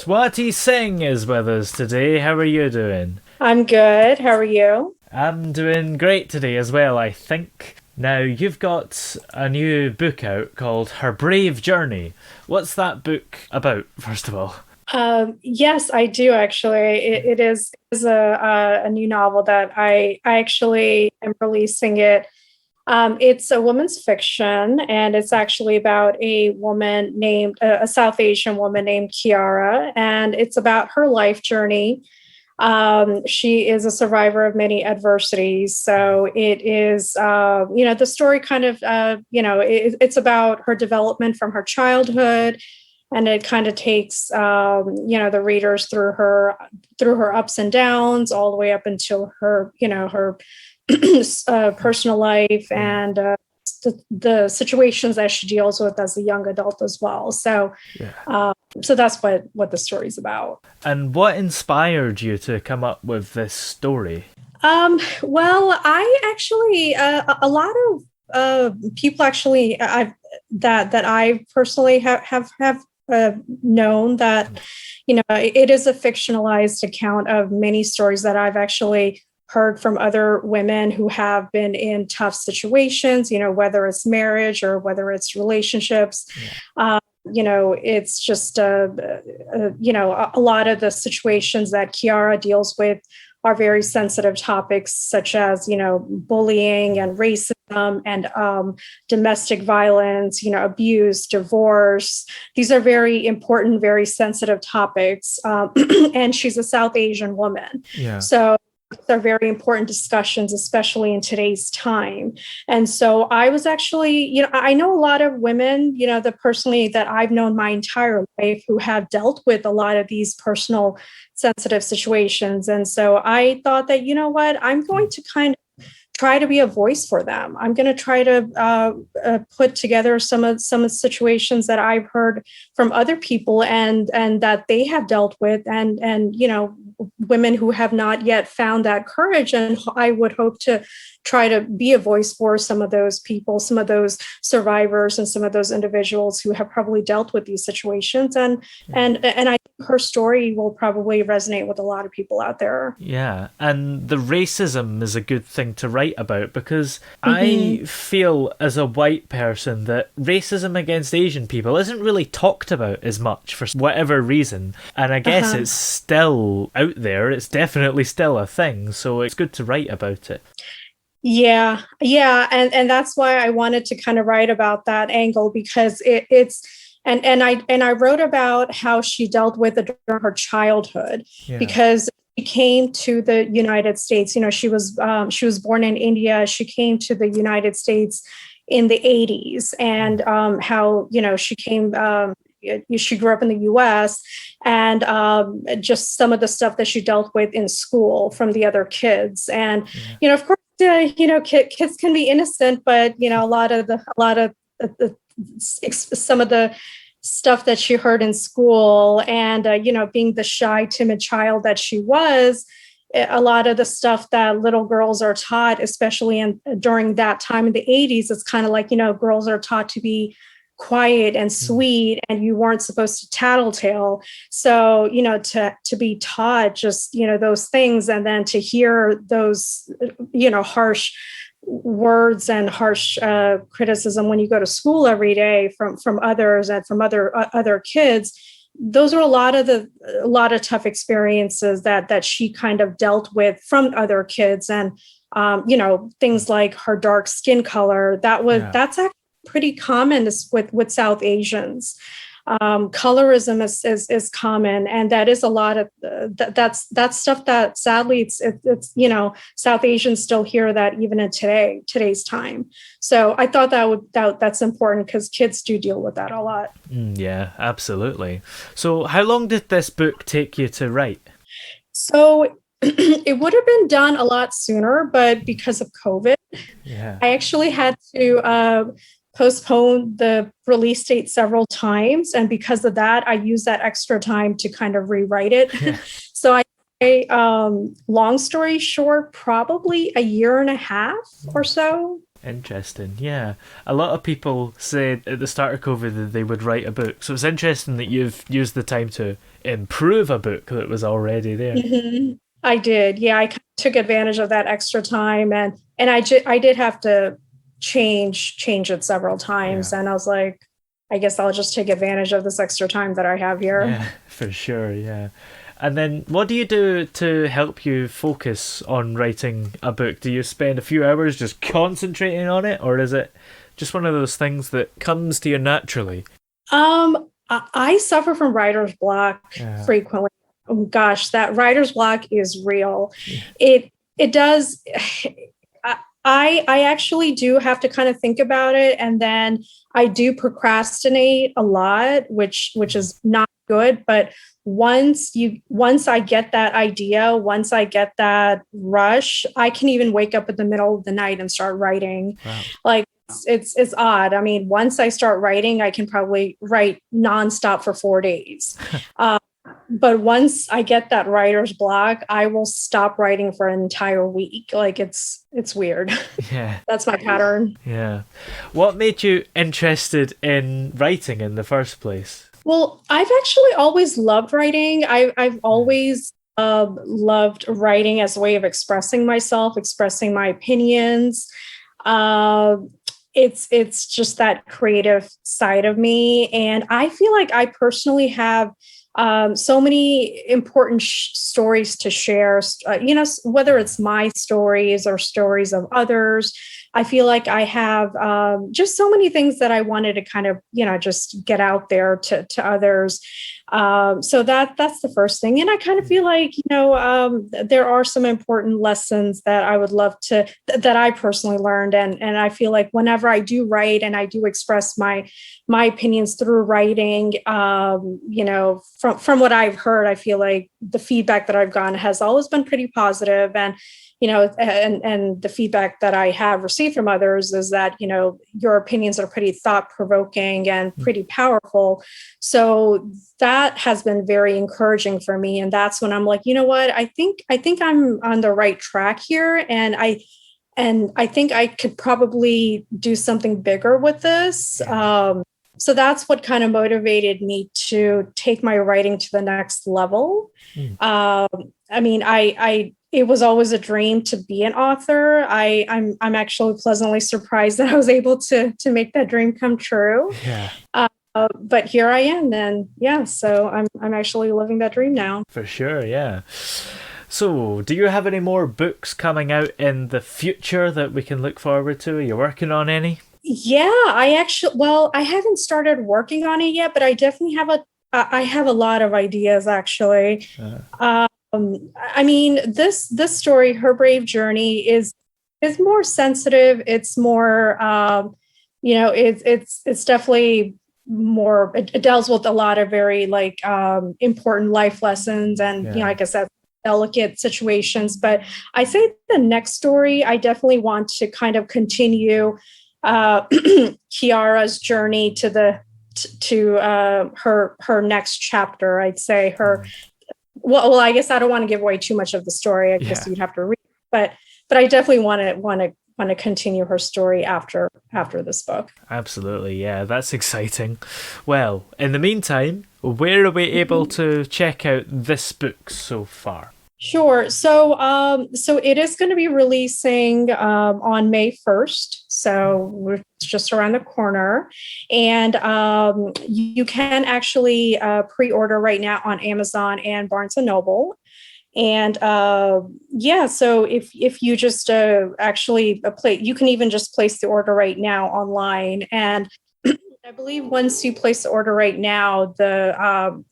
Swati Singh is with us today. How are you doing? I'm good. How are you? I'm doing great today as well, I think. Now, you've got a new book out called Her Brave Journey. What's that book about, first of all? Yes, I do actually. It is a new novel that I actually am releasing it. It's a woman's fiction, and it's actually about a woman named a South Asian woman named Kiara, and it's about her life journey. She is a survivor of many adversities. So it is, the story kind of, it's about her development from her childhood, and it kind of takes, the readers through her ups and downs, all the way up until her personal life Yeah. and the situations that she deals with as a young adult as well. So, Yeah. uh, so that's what the story's about. And what inspired you to come up with this story? Well, I actually a lot of people actually I've that I personally have known that it is a fictionalized account of many stories that I've actually heard from other women who have been in tough situations. Whether it's marriage or whether it's relationships. Yeah. It's just a lot of the situations that Kiara deals with are very sensitive topics, such as bullying and racism and domestic violence, abuse, divorce. These are very important, very sensitive topics, and she's a South Asian woman, Yeah. so they're very important discussions, especially in today's time. And so I was actually, I know a lot of women, that personally that I've known my entire life who have dealt with a lot of these personal sensitive situations. And so I thought that, what, I'm going to kind of try to be a voice for them. I'm going to try to put together some of the situations that I've heard from other people and that they have dealt with, and women who have not yet found that courage. And I would hope to try to be a voice for some of those people, some of those survivors, and some of those individuals who have probably dealt with these situations. And I think her story will probably resonate with a lot of people out there. Yeah, and the racism is a good thing to write about because Mm-hmm. I feel as a white person that racism against Asian people isn't really talked about as much for whatever reason. And I guess Uh-huh. it's still out there, it's definitely still a thing, so it's good to write about it. Yeah, and that's why I wanted to kind of write about that angle, because it's and I wrote about how she dealt with it during her childhood, Yeah. because she came to the United States. She was born in India. She came to the United States in the 80s, and how she came. She grew up in the U.S. and just some of the stuff that she dealt with in school from the other kids, and Yeah. of course, kids can be innocent, but a lot of some of the stuff that she heard in school, and being the shy, timid child that she was, a lot of the stuff that little girls are taught, especially during that time in the 80s, it's kind of like girls are taught to be quiet and Mm. sweet, and you weren't supposed to tattletale. So to be taught just those things, and then to hear those harsh words and harsh criticism when you go to school every day from others and from other kids. Those are a lot of tough experiences that she kind of dealt with from other kids. And things like her dark skin color, Yeah. that's actually pretty common with South Asians. Colorism is common, and that is a lot of that's stuff that sadly it's South Asians still hear that even in today's time. So I thought that's important, because kids do deal with that a lot. Yeah, absolutely. So, how long did this book take you to write? So it would have been done a lot sooner, but because of COVID, Yeah. I actually had to postpone the release date several times. And because of that, I used that extra time to kind of rewrite it. Yeah. So long story short, probably a year and a half or so. Interesting, yeah. A lot of people said at the start of COVID that they would write a book, so it's interesting that you've used the time to improve a book that was already there. I did. Yeah, I took advantage of that extra time, and I did have to change it several times, Yeah. and I was like, I guess I'll just take advantage of this extra time that I have here. Yeah, for sure, yeah. And then what do you do to help you focus on writing a book? Do you spend a few hours just concentrating on it, or is it just one of those things that comes to you naturally? I suffer from writer's block Yeah. frequently. Oh gosh, that writer's block is real. Yeah. It does. I actually do have to kind of think about it, and then I do procrastinate a lot, which is not good. But once I get that idea, once I get that rush, I can even wake up in the middle of the night and start writing. Wow. Like it's odd. I mean, once I start writing, I can probably write nonstop for 4 days. But once I get that writer's block, I will stop writing for an entire week. Like it's weird. Yeah. That's my pattern. Yeah. What made you interested in writing in the first place? Well, I've actually always loved writing. I've always loved writing as a way of expressing myself, expressing my opinions. Uh, it's just that creative side of me, and I feel like I personally have so many important stories to share. Whether it's my stories or stories of others, I feel like I have just so many things that I wanted to kind of, just get out there to others. So that's the first thing. And I kind of feel like, there are some important lessons that I would love that I personally learned. And I feel like whenever I do write and I do express my opinions through writing, from what I've heard, I feel like the feedback that I've gotten has always been pretty positive. And and the feedback that I have received from others is that, your opinions are pretty thought-provoking and pretty powerful. So that has been very encouraging for me. And that's when I'm like, you know what, I think I'm on the right track here. And I think I could probably do something bigger with this. So that's what kind of motivated me to take my writing to the next level. I mean, it was always a dream to be an author. I'm actually pleasantly surprised that I was able to make that dream come true. Yeah. But here I am, and yeah, so I'm actually living that dream now. For sure, yeah. So, do you have any more books coming out in the future that we can look forward to? Are you working on any? Yeah, I haven't started working on it yet, but I definitely I have a lot of ideas actually. I mean, this story, Her Brave Journey, is more sensitive. It's more, it's definitely more. It deals with a lot of very important life lessons, and like I said, delicate situations. But I say the next story, I definitely want to kind of continue Kiara's journey to her next chapter. I'd say her. Well, I guess I don't want to give away too much of the story. I guess you'd have to read, but I definitely want to continue her story after this book. Absolutely, yeah, that's exciting. Well, in the meantime, where are we able to check out this book so far? Sure. So it is going to be releasing on May 1st. So we're just around the corner. And you can actually pre-order right now on Amazon and Barnes & Noble. And so if you just actually you can even just place the order right now online. And I believe once you place the order right now,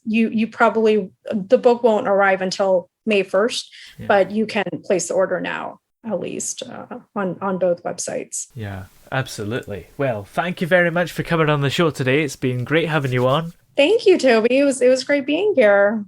you probably, the book won't arrive until May 1st, but you can place the order now, at least on both websites. Yeah, absolutely. Well, thank you very much for coming on the show today. It's been great having you on. Thank you, Toby. It was great being here.